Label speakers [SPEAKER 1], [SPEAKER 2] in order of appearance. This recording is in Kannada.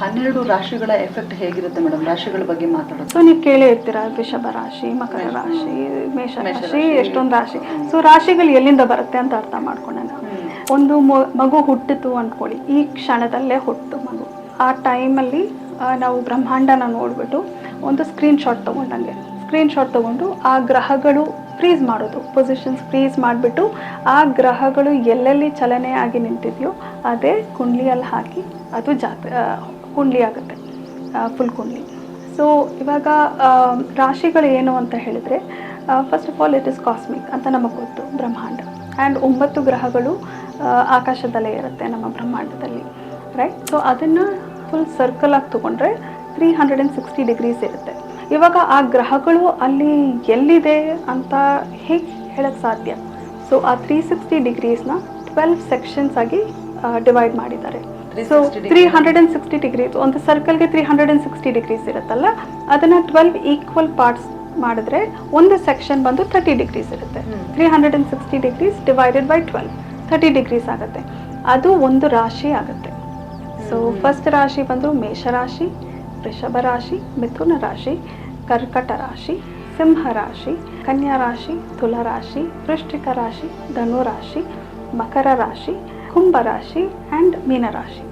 [SPEAKER 1] 12 ರಾಶಿಗಳ ಎಫೆಕ್ಟ್ ಹೇಗಿರುತ್ತೆ ಮೇಡಮ್? ರಾಶಿಗಳ ಬಗ್ಗೆ ಮಾತಾಡೋದು.
[SPEAKER 2] ಸೊ ನೀವು ಕೇಳೇ ಇರ್ತೀರಾ, ವೃಷಭ ರಾಶಿ, ಮಕರ ರಾಶಿ, ಮೇಷ ರಾಶಿ, ಎಷ್ಟೊಂದು ರಾಶಿ. ಸೊ ರಾಶಿಗಳು ಎಲ್ಲಿಂದ ಬರುತ್ತೆ ಅಂತ ಅರ್ಥ ಮಾಡ್ಕೊಂಡೆ ನಾನು. ಒಂದು ಮಗು ಹುಟ್ಟಿತು ಅಂದ್ಕೊಳ್ಳಿ, ಈ ಕ್ಷಣದಲ್ಲೇ ಹುಟ್ಟು ಮಗು. ಆ ಟೈಮಲ್ಲಿ ನಾವು ಬ್ರಹ್ಮಾಂಡನ ನೋಡಿಬಿಟ್ಟು ಒಂದು ಸ್ಕ್ರೀನ್ಶಾಟ್ ತೊಗೊಂಡು ಆ ಗ್ರಹಗಳು ಫ್ರೀಸ್ ಮಾಡೋದು, ಪೊಸಿಷನ್ಸ್ ಫ್ರೀಸ್ ಮಾಡಿಬಿಟ್ಟು ಆ ಗ್ರಹಗಳು ಎಲ್ಲೆಲ್ಲಿ ಚಲನೆ ಆಗಿ ನಿಂತಿದೆಯೋ ಅದೇ ಕುಂಡ್ಲಿಯಲ್ಲಿ ಹಾಕಿ ಅದು ಕುಂಡ್ಲಿ ಆಗುತ್ತೆ, ಫುಲ್ ಕುಂಡ್ಲಿ. ಸೊ ಇವಾಗ ರಾಶಿಗಳು ಏನು ಅಂತ ಹೇಳಿದರೆ, first of all it is cosmic ಅಂತ ನಮಗೆ ಗೊತ್ತು, ಬ್ರಹ್ಮಾಂಡ. ಆ್ಯಂಡ್ 9 ಗ್ರಹಗಳು ಆಕಾಶದಲ್ಲೇ ಇರುತ್ತೆ ನಮ್ಮ ಬ್ರಹ್ಮಾಂಡದಲ್ಲಿ, ರೈಟ್? ಸೊ ಅದನ್ನು ಫುಲ್ ಸರ್ಕಲ್ ಆಗಿ ತೊಗೊಂಡ್ರೆ 360 ಡಿಗ್ರೀಸ್ ಇರುತ್ತೆ. ಇವಾಗ ಆ ಗ್ರಹಗಳು ಅಲ್ಲಿ ಎಲ್ಲಿದೆ ಅಂತ ಹೇಗೆ ಹೇಳಕ್ಕೆ ಸಾಧ್ಯ? ಸೊ ಆ 360 ಡಿಗ್ರೀಸ್ನ 12 ಸೆಕ್ಷನ್ಸ್ ಆಗಿ ಡಿವೈಡ್ ಮಾಡಿದ್ದಾರೆ. ಸೊ 360 ಡಿಗ್ರೀಸ್, ಒಂದು ಸರ್ಕಲ್ಗೆ 360 ಡಿಗ್ರೀಸ್ ಇರುತ್ತಲ್ಲ, ಅದನ್ನು 12 ಈಕ್ವಲ್ ಪಾರ್ಟ್ಸ್ ಮಾಡಿದ್ರೆ ಒಂದು ಸೆಕ್ಷನ್ ಬಂದು 30 ಡಿಗ್ರೀಸ್ ಇರುತ್ತೆ. 360 ಡಿಗ್ರೀಸ್ ಡಿವೈಡೆಡ್ ಬೈ 12, 30 ಡಿಗ್ರೀಸ್ ಆಗುತ್ತೆ. ಅದು ಒಂದು ರಾಶಿ ಆಗುತ್ತೆ. ಸೊ ಫಸ್ಟ್ ರಾಶಿ ಬಂದು ಮೇಷರಾಶಿ, ವೃಷಭ ರಾಶಿ, ಮಿಥುನ ರಾಶಿ, ಕರ್ಕಟ ರಾಶಿ, ಸಿಂಹ ರಾಶಿ, ಕನ್ಯಾ ರಾಶಿ, ತುಲಾ ರಾಶಿ, ವೃಶ್ಚಿಕ ರಾಶಿ, ಧನು ರಾಶಿ, ಮಕರ ರಾಶಿ, ಕುಂಭ ರಾಶಿ ಆ್ಯಂಡ್ ಮೀನ ರಾಶಿ.